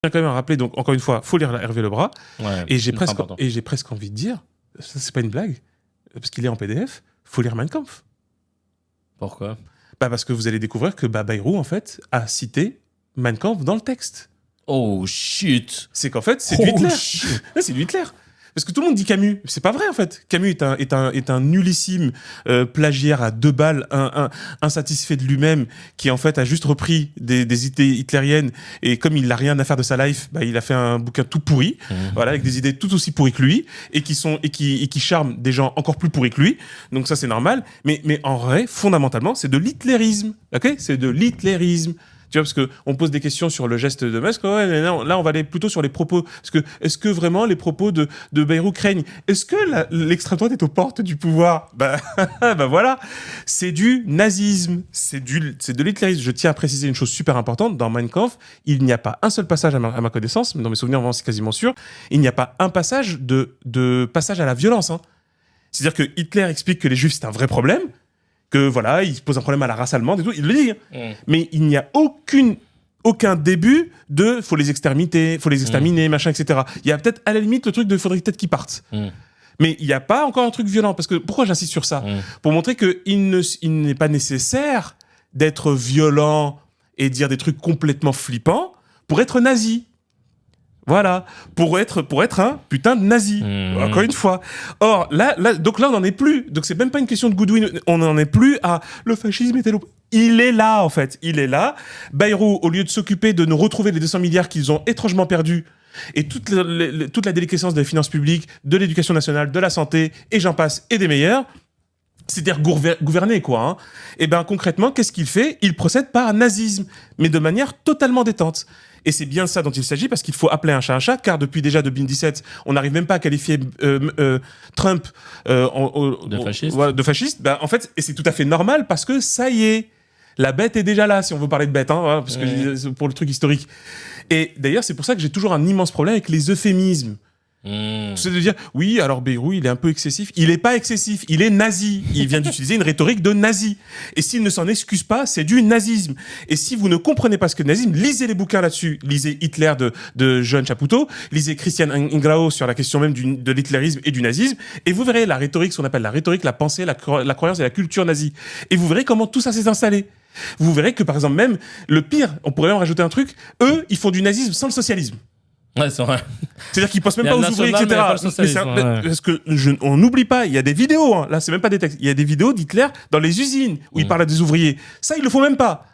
tiens quand même à rappeler, donc encore une fois, faut lire Hervé Lebras. Ouais, Et j'ai important. presque envie de dire, ça c'est pas une blague, parce qu'il est en PDF, faut lire Mein Kampf. Pourquoi? Parce que vous allez découvrir que Bayrou, en fait, a cité Mein Kampf dans le texte. Oh shit! C'est qu'en fait, c'est du Hitler. C'est du Hitler. Parce que tout le monde dit Camus. C'est pas vrai, en fait. Camus est un nullissime plagiaire à 2 balles, insatisfait de lui-même, qui en fait a juste repris des idées hitlériennes, et comme il n'a rien à faire de sa life, il a fait un bouquin tout pourri, voilà, avec des idées tout aussi pourries que lui, et qui charment des gens encore plus pourris que lui. Donc ça, c'est normal. Mais en vrai, fondamentalement, c'est de l'hitlérisme. Ok? C'est de l'hitlérisme. Tu vois, parce que on pose des questions sur le geste de Musk. Ouais, mais là, on va aller plutôt sur les propos. Est-ce que vraiment les propos de Bayrou craignent? Est-ce que l'extrême droite est aux portes du pouvoir? Voilà. C'est du nazisme. C'est de l'hitlérisme. Je tiens à préciser une chose super importante. Dans Mein Kampf, il n'y a pas un seul passage à ma connaissance, mais dans mes souvenirs, vraiment, c'est quasiment sûr. Il n'y a pas un passage de passage à la violence, hein. C'est-à-dire que Hitler explique que les Juifs, c'est un vrai problème, que voilà, il pose un problème à la race allemande et tout, il le dit. Mais il n'y a aucun début de faut les exterminer, machin, etc. Il y a peut-être à la limite le truc de faudrait peut-être qu'ils partent. Mais il n'y a pas encore un truc violent. Parce que pourquoi j'insiste sur ça? Pour montrer qu'il n'est pas nécessaire d'être violent et dire des trucs complètement flippants pour être nazi. Voilà, pour être un putain de nazi, encore une fois. Or, donc là, on n'en est plus. Donc, c'est même pas une question de Goodwin. On n'en est plus à le fascisme est il est là, en fait. Il est là. Bayrou, au lieu de s'occuper de nous retrouver les 200 milliards qu'ils ont étrangement perdus, et toute la déliquescence des finances publiques, de l'éducation nationale, de la santé, et j'en passe, et des meilleurs, c'est-à-dire gouverner, quoi. Hein. Et concrètement, qu'est-ce qu'il fait? Il procède par nazisme, mais de manière totalement détente. Et c'est bien ça dont il s'agit, parce qu'il faut appeler un chat, car depuis déjà 2017, on n'arrive même pas à qualifier Trump de fasciste. En fait, et c'est tout à fait normal, parce que ça y est, la bête est déjà là, si on veut parler de bête, hein, parce que pour le truc historique. Et d'ailleurs, c'est pour ça que j'ai toujours un immense problème avec les euphémismes. C'est de dire, oui, alors Bayrou, il est un peu excessif. Il est pas excessif, il est nazi. Il vient d'utiliser une rhétorique de nazi. Et s'il ne s'en excuse pas, c'est du nazisme. Et si vous ne comprenez pas ce que le nazisme, lisez les bouquins là-dessus. Lisez Hitler de Johan Chapoutot, lisez Christian Ingrao sur la question même de l'hitlérisme et du nazisme, et vous verrez la rhétorique, ce qu'on appelle la rhétorique, la pensée, la croyance et la culture nazie. Et vous verrez comment tout ça s'est installé. Vous verrez que, par exemple, même le pire, on pourrait même rajouter un truc, eux, ils font du nazisme sans le socialisme. Ouais, c'est vrai. C'est-à-dire qu'ils pensent même pas aux ouvriers, etc. Parce que on n'oublie pas, il y a des vidéos, hein, là c'est même pas des textes, il y a des vidéos d'Hitler dans les usines où il parle à des ouvriers. Ça, ils le font même pas.